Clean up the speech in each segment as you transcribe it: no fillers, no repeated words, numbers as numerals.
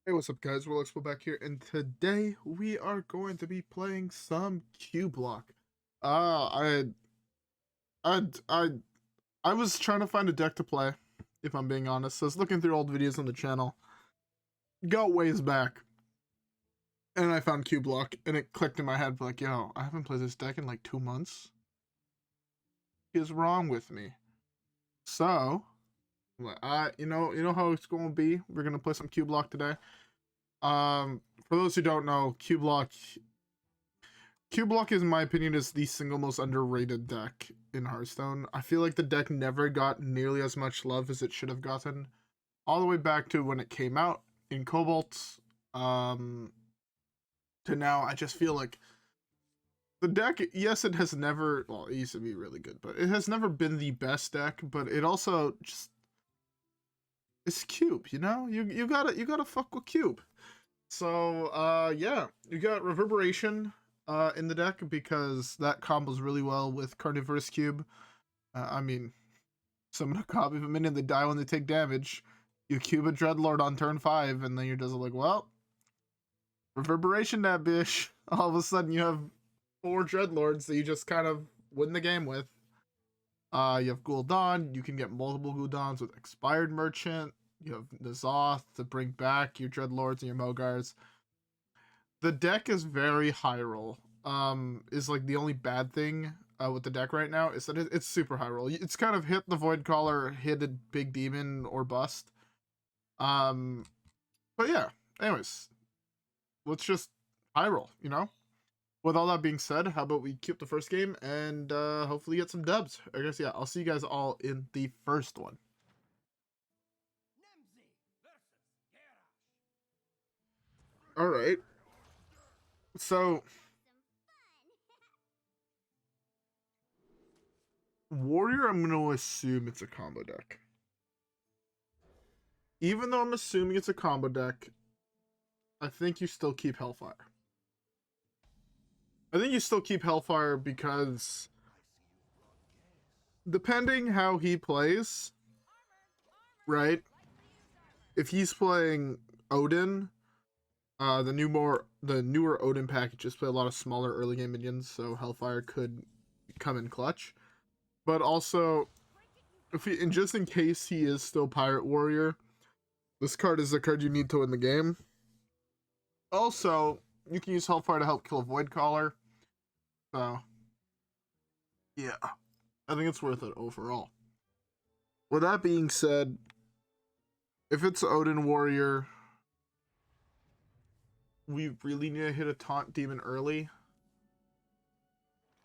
Hey, what's up, guys? WhirlXbow back here, and today we are going to be playing some Cubelock. Uh, I, I, I was trying to find a deck to play, if I'm being honest. So I was looking through old videos on the channel, got ways back, and I found Cubelock, and it clicked in my head, like, yo, I haven't played this deck in like 2 months. What is wrong with me? So, you know how it's going to be. We're gonna play some Cubelock today. For those who don't know, Cubelock, in my opinion, is the single most underrated deck in Hearthstone. I feel like the deck never got nearly as much love as it should have gotten, all the way back to when it came out in Cobalt, to now. I just feel like the deck, yes, it has never, well, it used to be really good, but it has never been the best deck, but it also just, it's Cube, you know? You gotta fuck with Cube. So, yeah, you got Reverberation in the deck because that combos really well with Carnivorous Cube. I mean, summon a copy of a minion, they die when they take damage. You cube a Dreadlord on turn 5, and then you're just like, well, Reverberation that bitch. All of a sudden, you have 4 Dreadlords that you just kind of win the game with. You have Gul'dan. You can get multiple Gul'dans with Expired Merchant. You have N'Zoth to bring back your Dreadlords and your Mogars. The deck is very high roll. Is like the only bad thing with the deck right now is that it's super high roll. It's kind of hit the Voidcaller, hit a big demon, or bust. But yeah, anyways, let's just high roll, you know? With all that being said, how about we keep the first game and hopefully get some dubs. I guess, yeah, I'll see you guys all in the first one. All right. So, Warrior, I'm going to assume it's a combo deck. Even though I'm assuming it's a combo deck, I think you still keep Hellfire. I think you still keep Hellfire because depending how he plays, right? If he's playing Odin, the newer Odin packages play a lot of smaller early game minions, so Hellfire could come in clutch. But also, and just in case he is still Pirate Warrior, this card is the card you need to win the game. Also, you can use Hellfire to help kill a Voidcaller. So, yeah, I think it's worth it overall. With that being said, if it's Odin Warrior, we really need to hit a Taunt Demon early.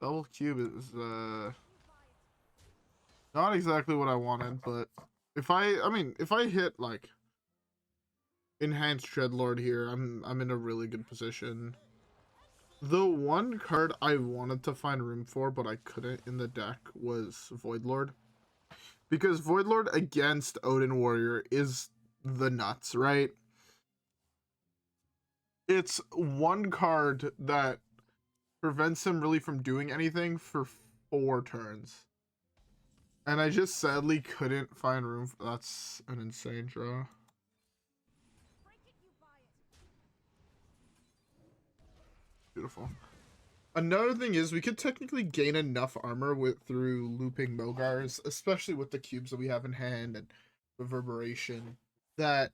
Double Cube is not exactly what I wanted, but if I hit like Enhanced Dreadlord here, I'm in a really good position. The one card I wanted to find room for, but I couldn't in the deck, was Voidlord. Because Voidlord against Odin Warrior is the nuts, right? It's one card that prevents him really from doing anything for 4 turns. And I just sadly couldn't find room for, that's an insane draw. Beautiful. Another thing is we could technically gain enough armor through looping Mogars, especially with the cubes that we have in hand and Reverberation, that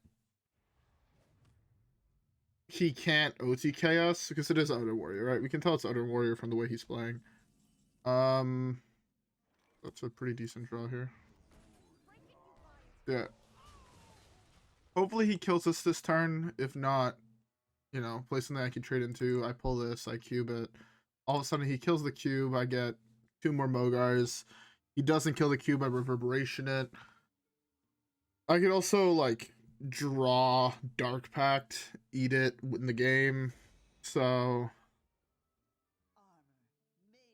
he can't OTK us, because it is Odin Warrior, right? We can tell it's Odin Warrior from the way he's playing. That's a pretty decent draw here. Yeah. Hopefully he kills us this turn. If not, you know, play something I can trade into. I pull this, I cube it. All of a sudden he kills the cube. I get 2 more Mogars. He doesn't kill the cube, I Reverberation it. I could also, like, draw Dark Pact, eat it in the game. So,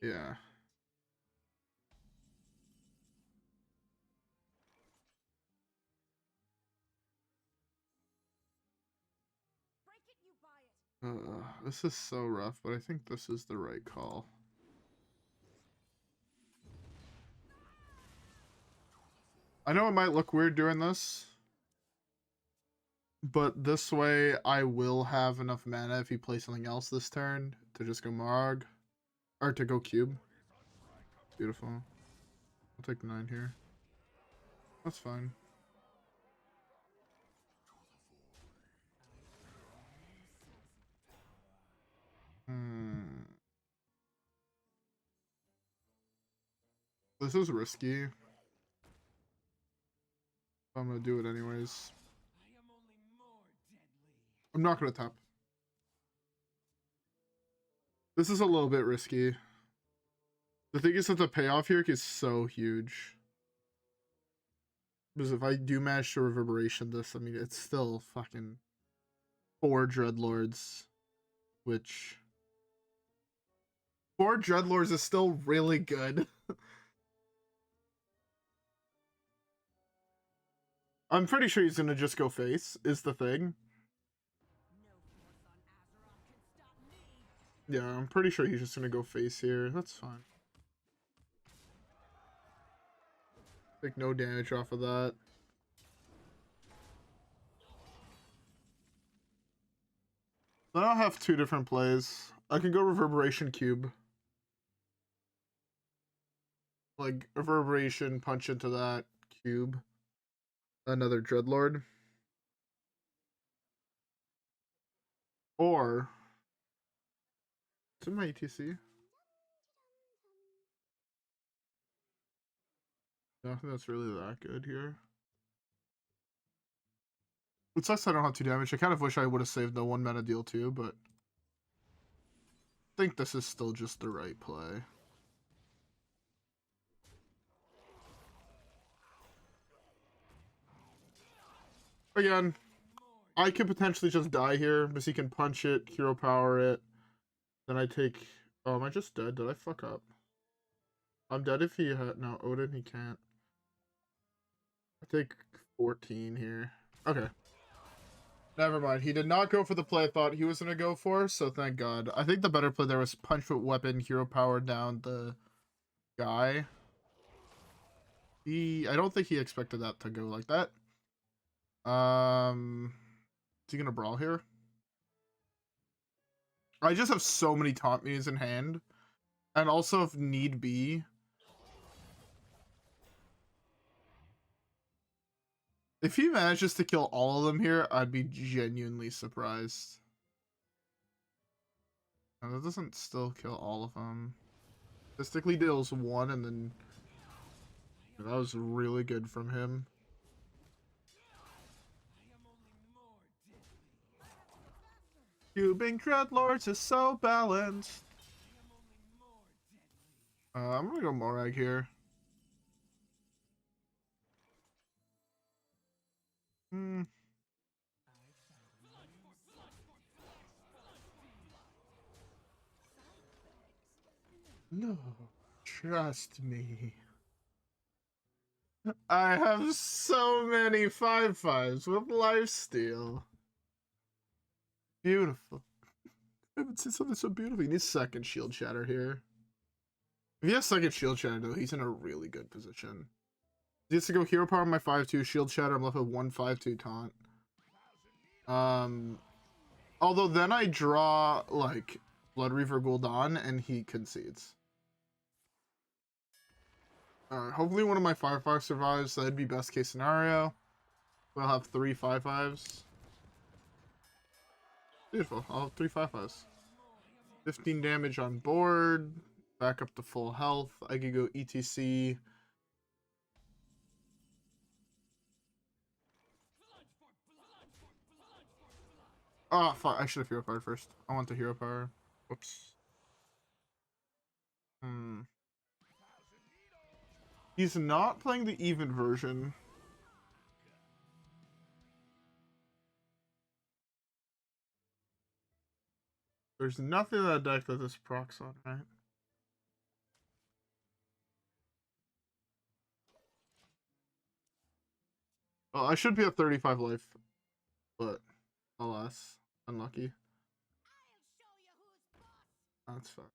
yeah. This is so rough, but I think this is the right call. I know it might look weird doing this, But this way, I will have enough mana if he plays something else this turn to just go Morag. Or to go Cube. Beautiful. I'll take the 9 here. That's fine. This is risky. I'm gonna do it anyways. I'm not gonna tap. This is a little bit risky. The thing is that the payoff here is so huge. Because if I do manage to Reverberation this, I mean, it's still fucking 4 Dreadlords. Which... 4 Dreadlords is still really good. I'm pretty sure he's gonna just go face, is the thing. Yeah, I'm pretty sure he's just gonna go face here. That's fine. Take no damage off of that. Then I'll have 2 different plays. I can go Reverberation Cube. Like, Reverberation, punch into that, Cube. Another Dreadlord. Or... It's in my E.T.C. Nothing that's really that good here. It sucks I don't have 2 damage. I kind of wish I would have saved the 1 mana deal too, but... I think this is still just the right play. Again, I could potentially just die here, because he can punch it, hero power it. Then I take... Oh, am I just dead? Did I fuck up? I'm dead if he had... No, Odin, he can't. I take 14 here. Okay. Never mind. He did not go for the play I thought he was going to go for, so thank God. I think the better play there was punch with weapon, hero power down the guy. I don't think he expected that to go like that. Is he going to brawl here? I just have so many taunt me's in hand. And also, if need be... If he manages to kill all of them here, I'd be genuinely surprised. No, that doesn't still kill all of them. Statistically deals 1, and then... That was really good from him. Cubing Dreadlords is so balanced. I'm gonna go Morag here. No, trust me. I have so many 5/5s with lifesteal. Beautiful. I haven't seen something so beautiful. He needs second shield shatter here. If he has second shield shatter, though, he's in a really good position. He has to go hero power on my 5/2, shield shatter. I'm left with 1 5/2 taunt. Although then I draw like Bloodreaver Gul'dan and he concedes. Alright, hopefully one of my 5/5 survives. That'd be best case scenario. We'll have 3 5/5s. Beautiful. I'll have 3 5/5s. 15 damage on board. Back up to full health. I could go E.T.C. Oh, fuck. I should have hero power first. I want the hero power. Whoops. He's not playing the even version. There's nothing in that deck that this procs on, right? Well, I should be at 35 life, but alas, unlucky. That's fine.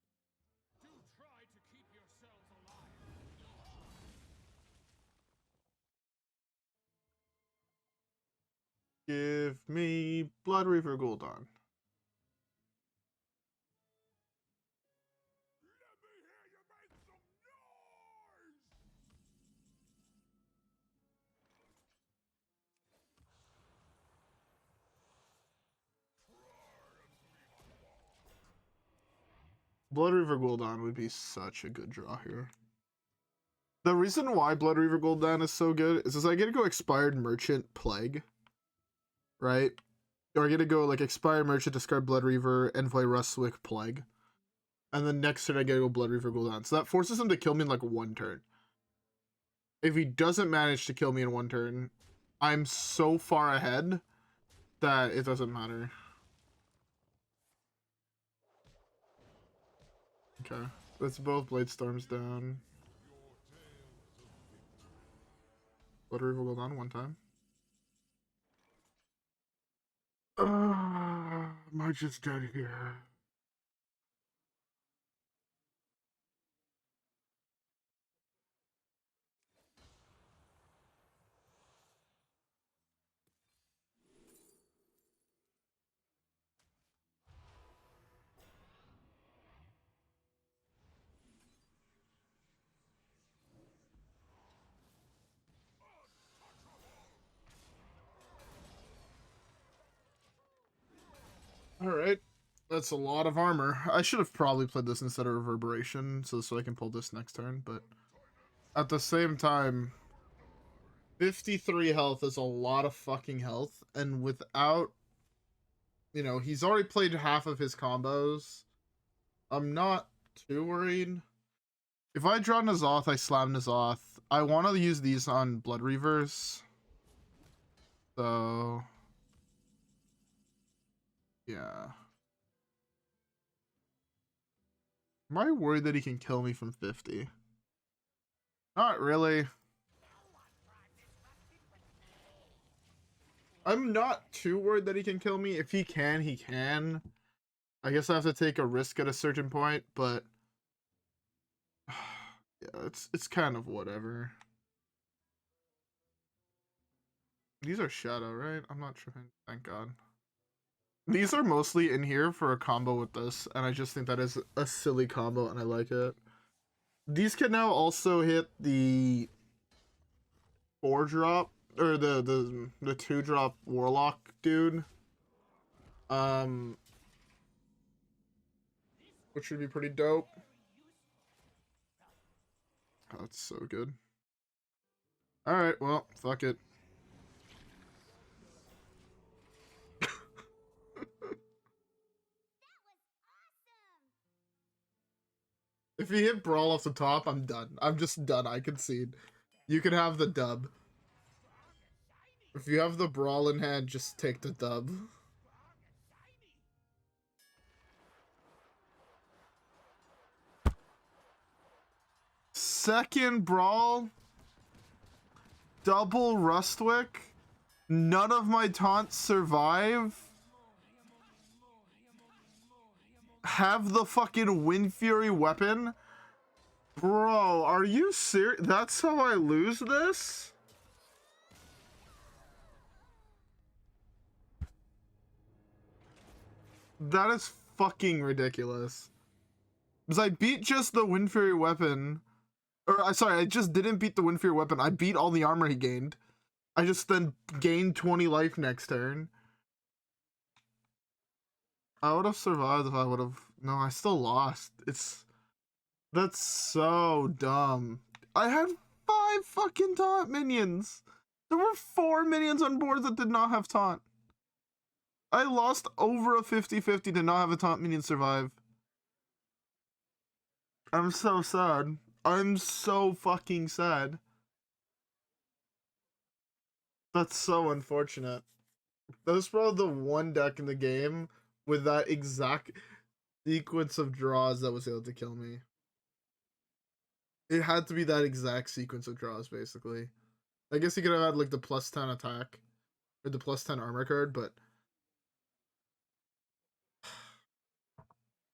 Give me Bloodreaver Gul'dan. Bloodreaver Gul'dan would be such a good draw here. The reason why Bloodreaver Gul'dan is so good is I get to go Expired Merchant Plague, right? Or I get to go like Expired Merchant, discard Bloodreaver, Envoy Rustwix, Plague. And then next turn I get to go Bloodreaver Gul'dan. So that forces him to kill me in like one turn. If he doesn't manage to kill me in one turn, I'm so far ahead that it doesn't matter. Okay, let's both Blade Storms down. Bloodreaver Gul'dan one time. Am I just dead here? Alright. That's a lot of armor. I should have probably played this instead of Reverberation, so I can pull this next turn, but at the same time, 53 health is a lot of fucking health, and without, you know, he's already played half of his combos. I'm not too worried. If I draw N'Zoth, I slam N'Zoth. I want to use these on Bloodreavers. So, yeah. Am I worried that he can kill me from 50? Not really. I'm not too worried that he can kill me. If he can, he can. I guess I have to take a risk at a certain point, but yeah, it's kind of whatever. These are Shadow, right? I'm not sure. Thank God. These are mostly in here for a combo with this, and I just think that is a silly combo, and I like it. These can now also hit the 4-drop, or the 2-drop Warlock dude. Which would be pretty dope. Oh, that's so good. Alright, well, fuck it. If you hit Brawl off the top, I'm done. I'm just done. I concede. You can have the dub. If you have the Brawl in hand, just take the dub. Second Brawl. Double Rustwix. None of my taunts survive. Have the fucking Wind Fury weapon. Bro, are you serious? That's how I lose this? That is fucking ridiculous. Because I beat just the Wind Fury weapon. Or, sorry, I just didn't beat the Wind Fury weapon. I beat all the armor he gained. I just then gained 20 life next turn. I would have survived if I would have... No, I still lost. That's so dumb. I had 5 fucking taunt minions. There were 4 minions on board that did not have taunt. I lost over a 50-50 to not have a taunt minion survive. I'm so sad. I'm so fucking sad. That's so unfortunate. That was probably the one deck in the game with that exact sequence of draws that was able to kill me. It had to be that exact sequence of draws, basically. I guess he could have had like the plus 10 attack or the plus 10 armor card, but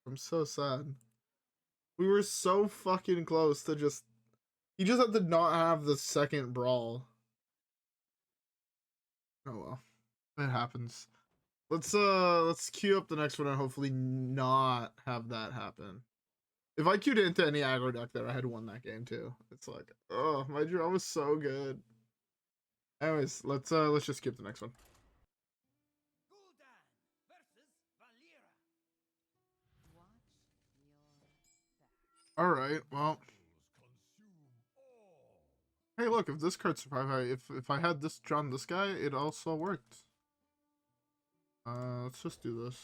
I'm so sad. We were so fucking close to just... He just had to not have the second Brawl. Oh well. It happens. Let's queue up the next one and hopefully not have that happen. If I queued into any aggro deck there, I had won that game too. It's like, oh, my draw was so good. Anyways, let's just skip the next one. All right, well. Hey, look, if this card survived, if I had this drawn this guy, it also worked. Let's just do this.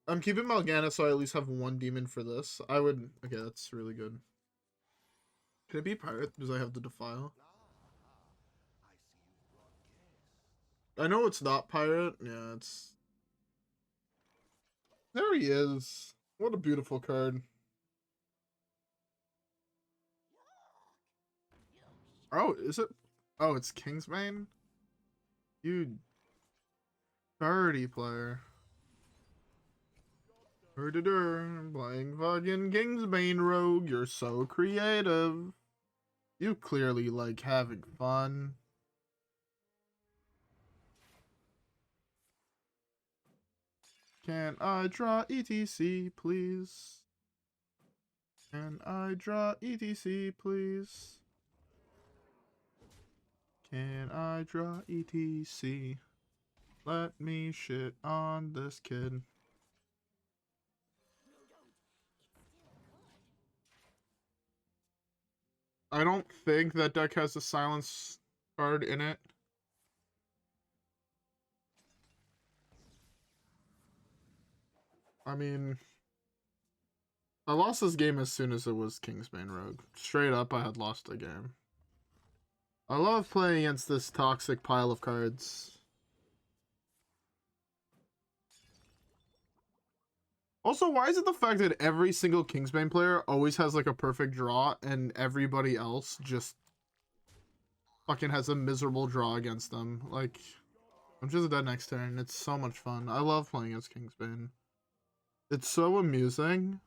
I'm keeping Mal'Ganis so I at least have one demon for this. I would... Okay, that's really good. Can it be pirate because I have the Defile? I know it's not pirate. Yeah, it's... There he is. What a beautiful card. Oh, is it? Oh, it's Kingsbane? You dirty player. Playing fucking Kingsbane rogue. You're so creative. You clearly like having fun. Can I draw E.T.C, please? Can I draw E.T.C, please? Can I draw E.T.C? Let me shit on this kid. I don't think that deck has a silence card in it. I mean, I lost this game as soon as it was Kingsbane Rogue. Straight up, I had lost the game. I love playing against this toxic pile of cards. Also, why is it the fact that every single Kingsbane player always has like a perfect draw and everybody else just fucking has a miserable draw against them? Like, I'm just dead next turn. It's so much fun. I love playing against Kingsbane. It's so amusing.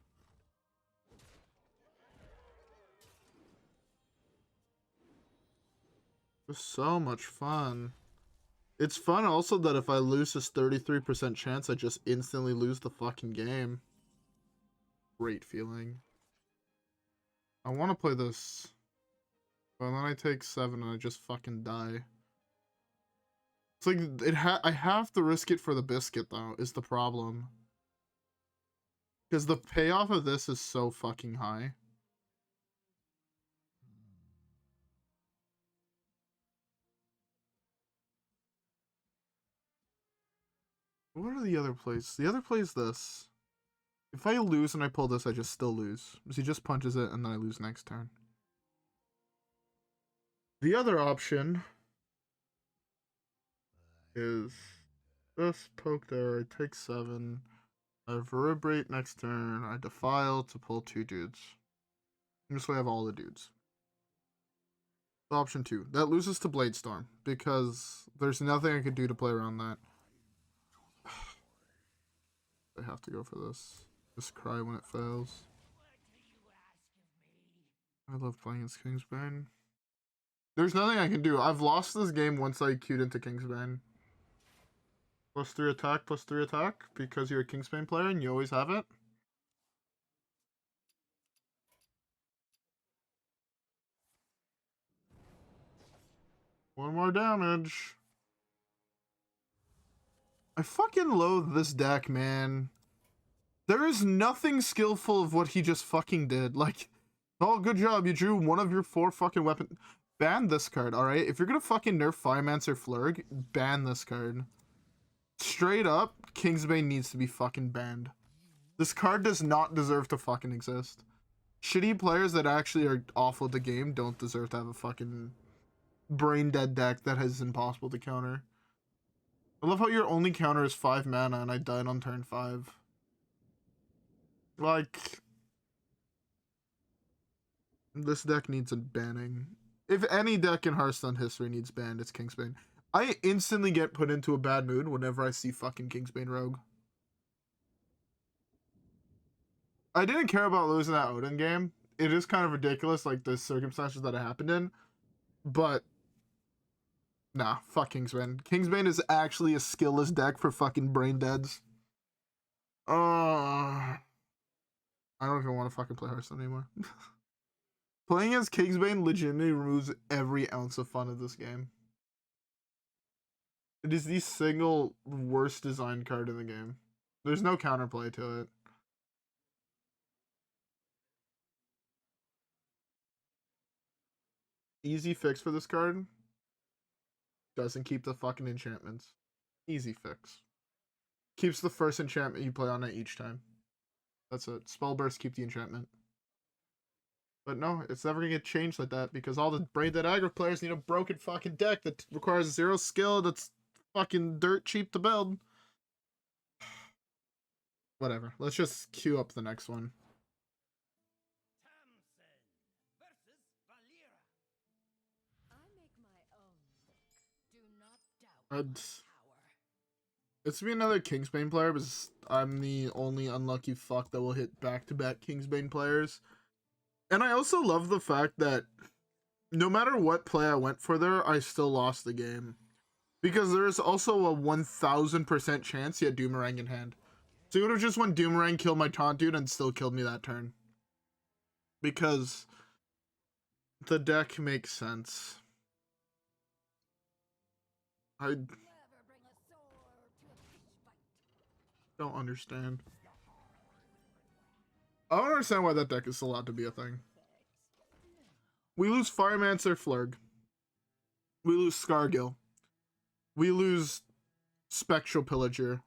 It's so much fun. It's fun also that if I lose this 33% chance, I just instantly lose the fucking game. Great feeling. I want to play this. But then I take 7 and I just fucking die. It's like, I have to risk it for the biscuit though, is the problem. Because the payoff of this is so fucking high. What are the other plays? The other play is this. If I lose and I pull this, I just still lose. Because he just punches it and then I lose next turn. The other option is this, poke there, I take 7. I Reverberate next turn, I Defile to pull 2 dudes. And this way I have all the dudes. Option 2. That loses to Bladestorm, because there's nothing I could do to play around that. I have to go for this. Just cry when it fails. I love playing against Kingsbane. There's nothing I can do. I've lost this game once I queued into Kingsbane. +3 attack, +3 attack, because you're a Kingsbane player and you always have it. One more damage. I fucking loathe this deck, man. There is nothing skillful of what he just fucking did. Like, oh, good job. You drew one of your 4 fucking weapons. Ban this card, alright? If you're gonna fucking nerf Firemancer Flurg, ban this card. Straight up, Kingsbane needs to be fucking banned. This card does not deserve to fucking exist. Shitty players that actually are awful at the game don't deserve to have a fucking brain dead deck that is impossible to counter. I love how your only counter is 5 mana and I died on turn 5. Like, this deck needs a banning. If any deck in Hearthstone history needs banned, it's Kingsbane. I instantly get put into a bad mood whenever I see fucking Kingsbane Rogue. I didn't care about losing that Odin game. It is kind of ridiculous, like the circumstances that it happened in. But Nah, fuck Kingsbane. Kingsbane is actually a skillless deck for fucking brain deads. I don't even want to fucking play Hearthstone anymore. Playing as Kingsbane legitimately removes every ounce of fun of this game. It is the single worst designed card in the game. There's no counterplay to it. Easy fix for this card. Doesn't keep the fucking enchantments. Easy fix. Keeps the first enchantment you play on it each time. That's it. Spell burst, keep the enchantment. But no, it's never gonna get changed like that because all the brain dead aggro players need a broken fucking deck that requires 0 skill that's fucking dirt cheap to build. Whatever. Let's just queue up the next one. It's be another Kingsbane player because I'm the only unlucky fuck that will hit back-to-back Kingsbane players. And I also love the fact that no matter what play I went for there, I still lost the game. Because there's also a 1000% chance he had Doomerang in hand. So he would have just went Doomerang, killed my taunt dude, and still killed me that turn. Because the deck makes sense. I don't understand. I don't understand why that deck is allowed to be a thing. We lose Firemancer Flurg. We lose Scargill. We lose Spectral Pillager.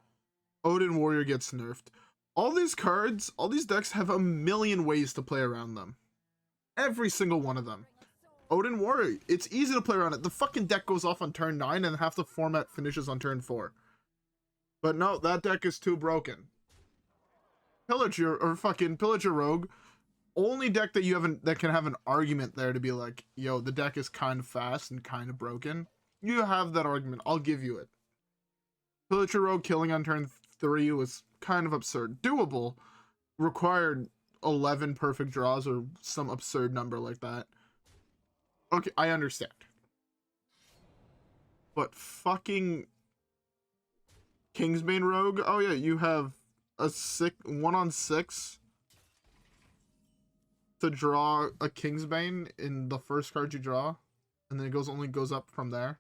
Odin Warrior gets nerfed. All these cards, all these decks have a million ways to play around them. Every single one of them. Odin Warrior, it's easy to play around it. The fucking deck goes off on turn 9 and half the format finishes on turn 4. But no, that deck is too broken. Pillager, or fucking Pillager Rogue, only deck that you haven't that can have an argument there to be like, yo, the deck is kind of fast and kind of broken. You have that argument. I'll give you it. Pillager Rogue killing on turn 3 was kind of absurd. Doable. Required 11 perfect draws or some absurd number like that. Okay, I understand. But fucking Kingsbane Rogue? Oh yeah, you have a 1-on-6 to draw a Kingsbane in the first card you draw, and then it only goes up from there.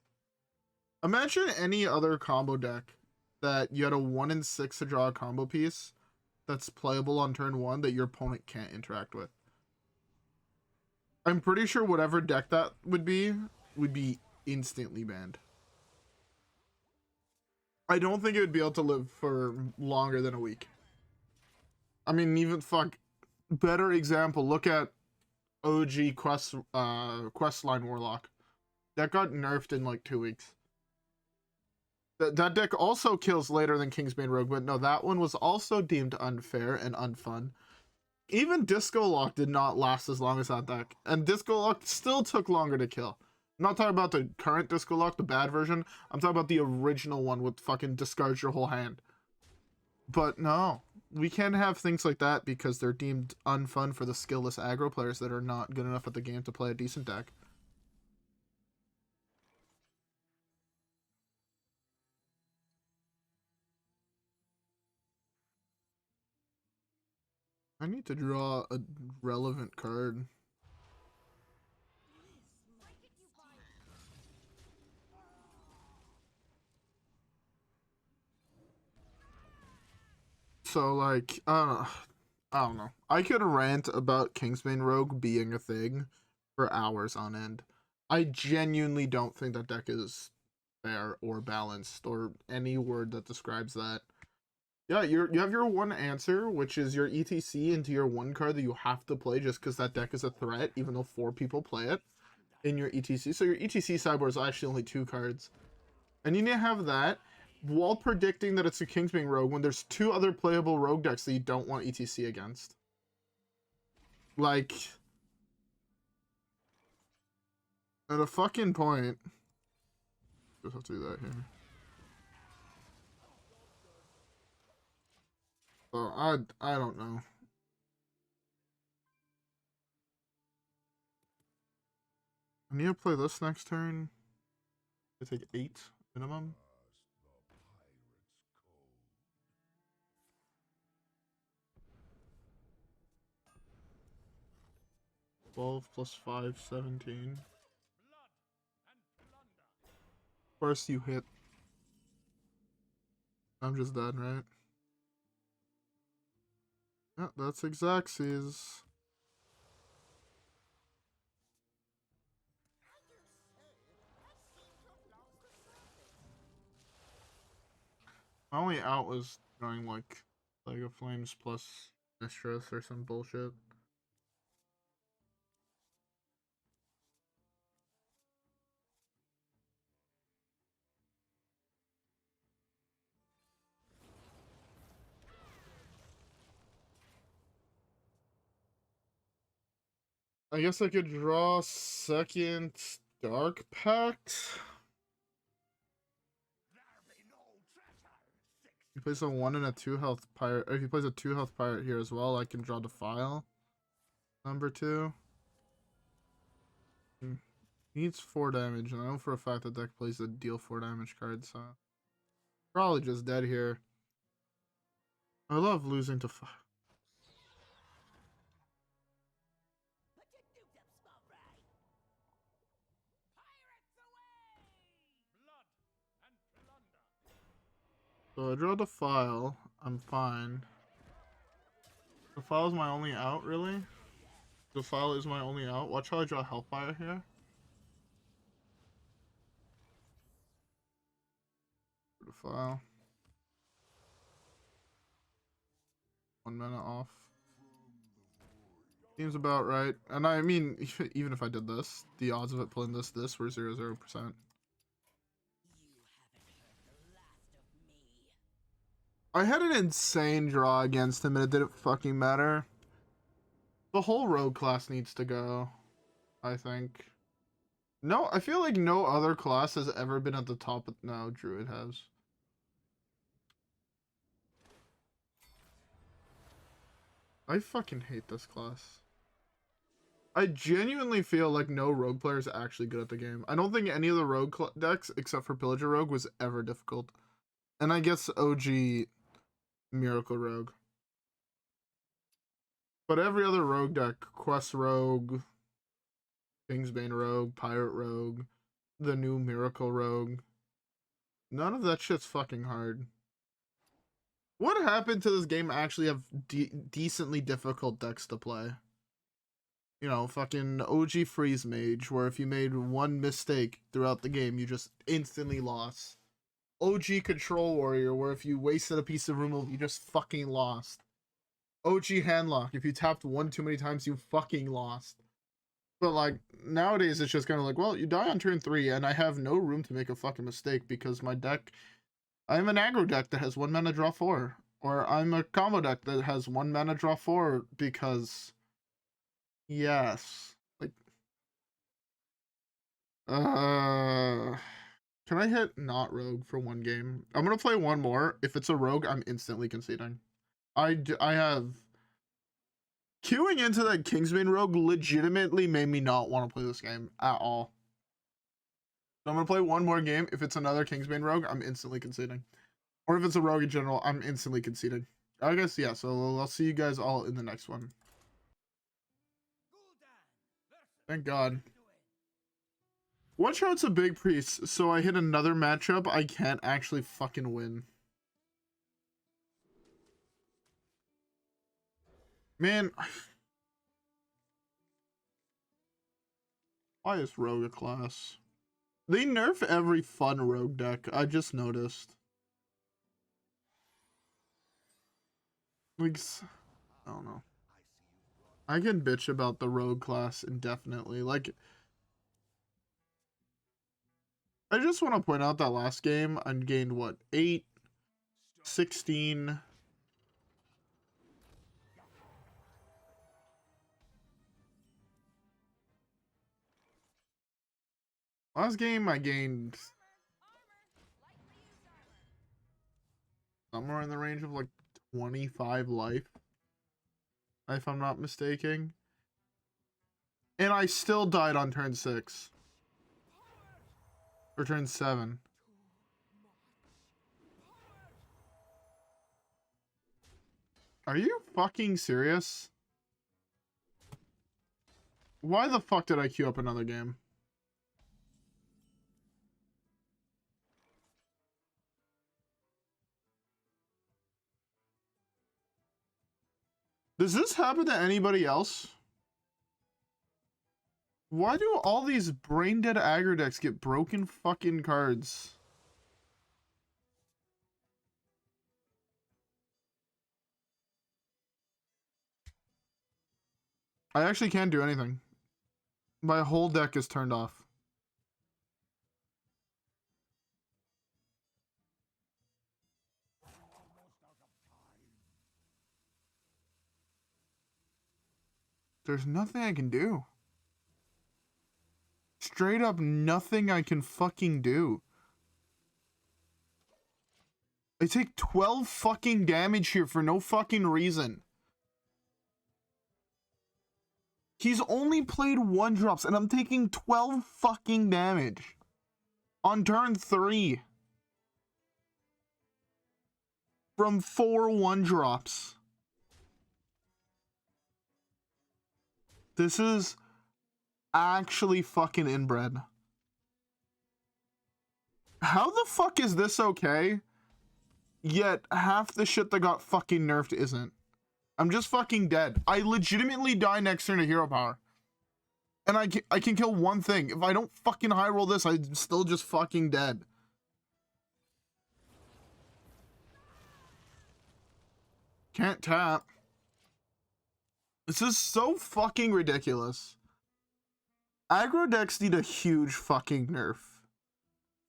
Imagine any other combo deck that you had a 1-in-6 to draw a combo piece that's playable on turn 1 that your opponent can't interact with. I'm pretty sure whatever deck that would be instantly banned. I don't think it would be able to live for longer than a week. I mean, even fuck, better example, look at OG Questline Warlock. That got nerfed in like 2 weeks. That deck also kills later than Kingsbane Rogue, but no, that one was also deemed unfair and unfun. Even Disco Lock did not last as long as that deck, and Disco Lock still took longer to kill. I'm not talking about the current Disco Lock, the bad version. I'm talking about the original one with fucking discards your whole hand. But no, we can't have things like that because they're deemed unfun for the skillless aggro players that are not good enough at the game to play a decent deck. I need to draw a relevant card. So, like, I don't know. I could rant about Kingsbane Rogue being a thing for hours on end. I genuinely don't think that deck is fair or balanced or any word that describes that. Yeah, you have your one answer, which is your E.T.C into your one card that you have to play just because that deck is a threat, even though 4 people play it in your E.T.C. So your E.T.C sideboard is actually only 2 cards. And you need to have that while predicting that it's a Kingsbane Rogue when there's 2 other playable Rogue decks that you don't want E.T.C against. Like, at a fucking point, just have to do that here. So I don't know. I need to play this next turn. I take 8 minimum. 12 plus 5, 17. First you hit. I'm just dead, right? Yeah, that's Xaxes. My only out was going like Leg of Flames plus Mistress or some bullshit. I guess I could draw second Dark Pact. He plays a 1 and a 2 health pirate. Or if he plays a 2 health pirate here as well, I can draw Defile. Number 2. He needs 4 damage, and I know for a fact that deck plays a deal 4 damage card, so probably just dead here. I love losing to So I draw Defile. I'm fine. Defile is my only out, really? Defile is my only out. Watch how I draw Hellfire here. Defile. 1 mana off. Seems about right. And I mean, even if I did this, the odds of it pulling this were 0%. I had an insane draw against him and it didn't fucking matter. The whole rogue class needs to go, I think. No, I feel like no other class has ever been at the top of... No, Druid has. I fucking hate this class. I genuinely feel like no rogue player is actually good at the game. I don't think any of the rogue decks, except for Pillager Rogue, was ever difficult. And I guess OG Miracle Rogue. But every other rogue deck, Quest Rogue, Kingsbane Rogue, Pirate Rogue, the new Miracle Rogue, none of that shit's fucking hard. What happened to this game actually have decently difficult decks to play? You know, fucking OG Freeze Mage, where if you made one mistake throughout the game, you just instantly lost. OG Control Warrior, where if you wasted a piece of removal, you just fucking lost. OG Handlock, if you tapped one too many times, you fucking lost. But like, nowadays it's just kind of like, well, you die on turn 3, and I have no room to make a fucking mistake because my deck... I'm an aggro deck that has 1 mana draw 4. Or I'm a combo deck that has 1 mana draw 4 because... Yes. Like... Can I hit not rogue for 1 game? I'm gonna play 1 more. If it's a rogue, I'm instantly conceding. I have... Queuing into that Kingsbane rogue legitimately made me not want to play this game at all. So I'm gonna play 1 more game. If it's another Kingsbane rogue, I'm instantly conceding. Or if it's a rogue in general, I'm instantly conceding. I guess, yeah, so I'll see you guys all in the next one. Thank God. Watch how it's a big priest, so I hit another matchup I can't actually fucking win. Man. Why is rogue a class? They nerf every fun rogue deck, I just noticed. Like, I don't know. I can bitch about the rogue class indefinitely. Like, I just want to point out that last game I gained what, 8, 16. Last game I gained somewhere in the range of like 25 life, if I'm not mistaken. And I still died on turn 6. For turn 7. Are you fucking serious? Why the fuck did I queue up another game? Does this happen to anybody else? Why do all these brain dead aggro decks get broken fucking cards? I actually can't do anything. My whole deck is turned off. There's nothing I can do. Straight up nothing I can fucking do. I take 12 fucking damage here for no fucking reason. He's only played 1-drops and I'm taking 12 fucking damage. On turn 3. From 4 1-drops. This is actually fucking inbred. How the fuck is this okay? Yet half the shit that got fucking nerfed isn't. I'm just fucking dead. I legitimately die next turn to hero power. And I can kill one thing. If I don't fucking high roll this, I'm still just fucking dead. Can't tap. This is so fucking ridiculous. Aggro decks need a huge fucking nerf.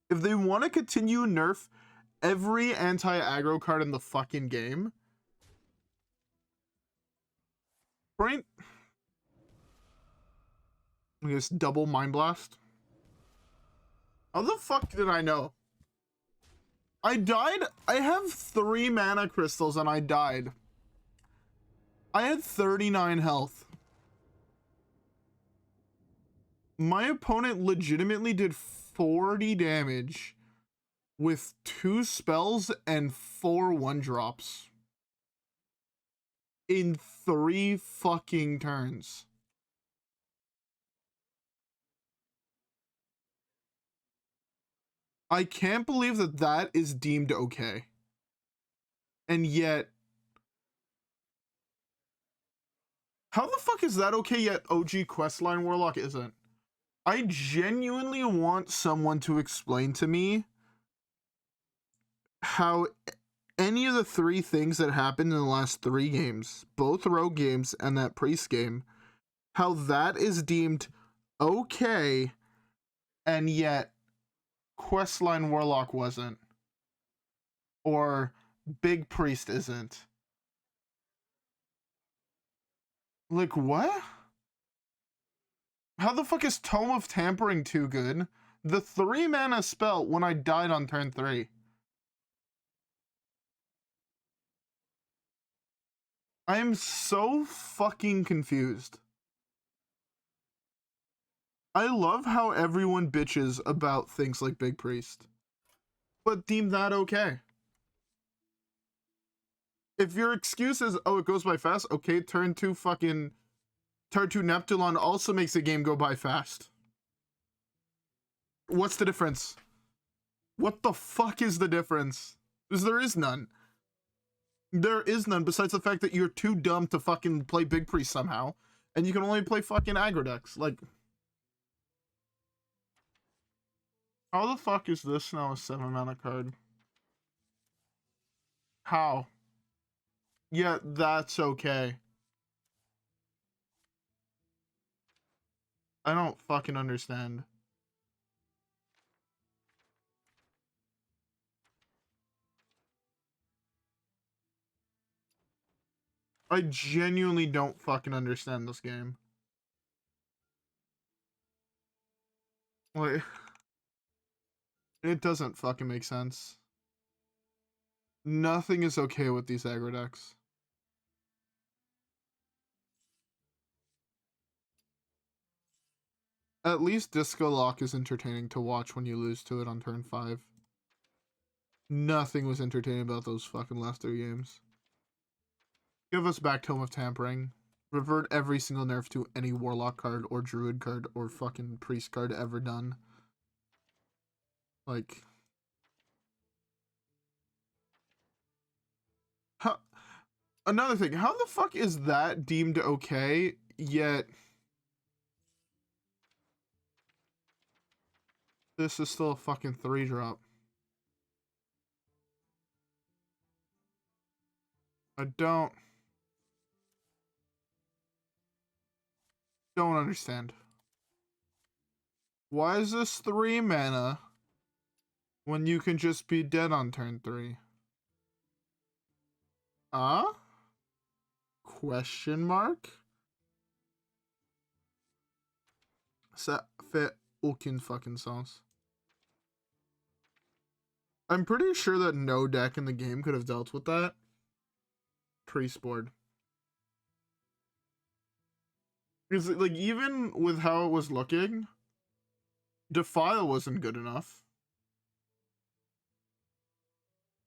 If they want to continue nerf every anti-aggro card in the fucking game, right? I guess double Mind Blast. How the fuck did I know? I died. I have 3 mana crystals and I died. I had 39 health. My opponent legitimately did 40 damage with 2 spells and 4 1-drops. In 3 fucking turns. I can't believe that that is deemed okay. And yet, how the fuck is that okay yet OG Questline Warlock isn't? I genuinely want someone to explain to me how any of the 3 things that happened in the last 3 games, both rogue games and that priest game, how that is deemed okay, and yet Questline Warlock wasn't. Or Big Priest isn't. Like, what? How the fuck is Tome of Tampering too good? The 3 mana spell when I died on turn 3. I am so fucking confused. I love how everyone bitches about things like Big Priest, but deem that okay. If your excuse is, oh, it goes by fast, okay, turn 2 Neptulon also makes the game go by fast. What's the difference? What the fuck is the difference? Because there is none. There is none besides the fact that you're too dumb to fucking play Big Priest somehow, and you can only play fucking aggro decks. Like, how the fuck is this now a 7 mana card? How? Yeah, that's okay. I don't fucking understand. I genuinely don't fucking understand this game. Like, it doesn't fucking make sense. Nothing is okay with these aggro decks. At least Disco Lock is entertaining to watch when you lose to it on turn 5. Nothing was entertaining about those fucking last 3 games. Give us back Tome of Tampering. Revert every single nerf to any Warlock card or Druid card or fucking Priest card ever done. Like... Another thing, how the fuck is that deemed okay, yet... This is still a fucking 3-drop. I don't understand. Why is this 3 mana when you can just be dead on turn 3? Question mark? Set fit aucune fucking sauce. I'm pretty sure that no deck in the game could have dealt with that. Priest board. Because, like, even with how it was looking, Defile wasn't good enough.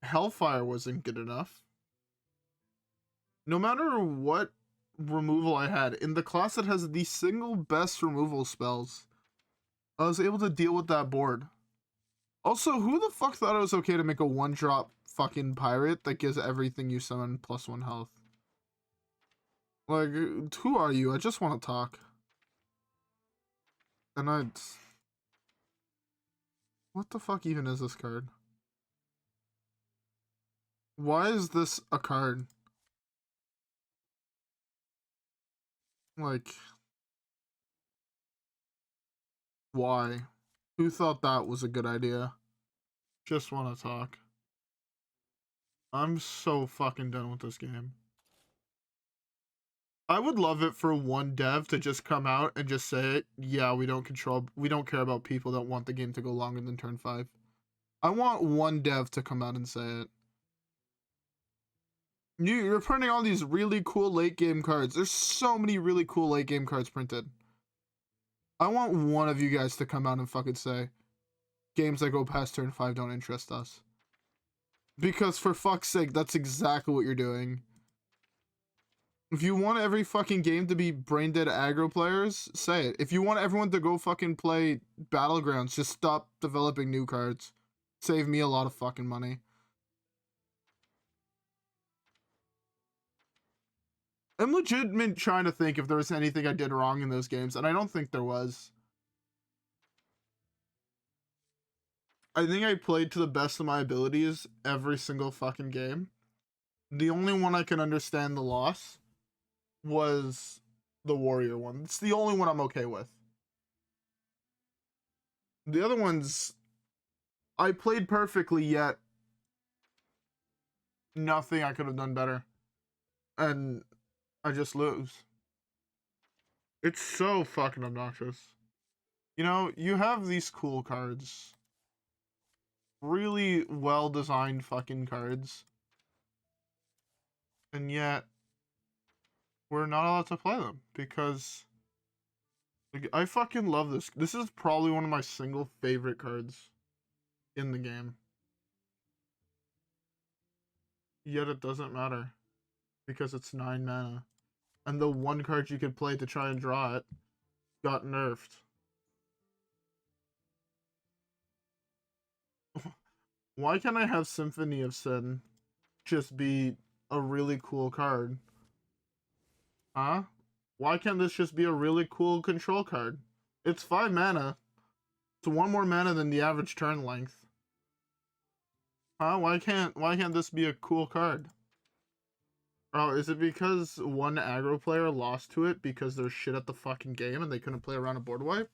Hellfire wasn't good enough. No matter what removal I had, in the class that has the single best removal spells, I was able to deal with that board. Also, who the fuck thought it was okay to make a 1-drop fucking pirate that gives everything you summon +1 health? Like, who are you? I just want to talk. And what the fuck even is this card? Why is this a card? Like... Why? Who thought that was a good idea? Just want to talk. I'm so fucking done with this game. I would love it for one dev to just come out and just say, yeah, we don't care about people that want the game to go longer than turn 5. I want one dev to come out and say it. You're printing all these really cool late game cards. There's so many really cool late game cards printed. I want one of you guys to come out and fucking say, games that go past turn 5 don't interest us. Because for fuck's sake, that's exactly what you're doing. If you want every fucking game to be brain dead aggro players, say it. If you want everyone to go fucking play Battlegrounds, just stop developing new cards. Save me a lot of fucking money. I'm legitimately trying to think if there was anything I did wrong in those games, and I don't think there was. I think I played to the best of my abilities every single fucking game. The only one I can understand the loss was the Warrior one. It's the only one I'm okay with. The other ones, I played perfectly, yet nothing I could have done better. And I just lose. It's so fucking obnoxious. You know, you have these cool cards. Really well-designed fucking cards. And yet, we're not allowed to play them because... Like, I fucking love this. This is probably one of my single favorite cards in the game. Yet it doesn't matter because it's 9 mana. And the one card you could play to try and draw it got nerfed. Why can't I have Symphony of Sin just be a really cool card? Huh? Why can't this just be a really cool control card? It's 5 mana. It's 1 more mana than the average turn length. Huh? Why can't this be a cool card? Oh, is it because one aggro player lost to it because they're shit at the fucking game and they couldn't play around a board wipe?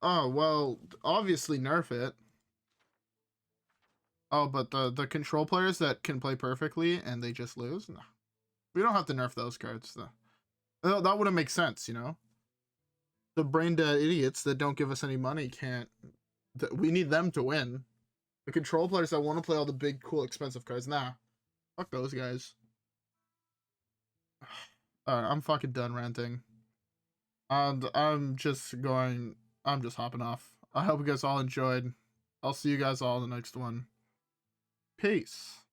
Oh, well, obviously nerf it. Oh, but the control players that can play perfectly and they just lose? No. We don't have to nerf those cards. No. That wouldn't make sense, you know? The brain dead idiots that don't give us any money can't... We need them to win. The control players that want to play all the big, cool, expensive cards, nah. Fuck those guys. Alright, I'm fucking done ranting. And I'm just going I'm just hopping off. I hope you guys all enjoyed. I'll see you guys all in the next one. Peace.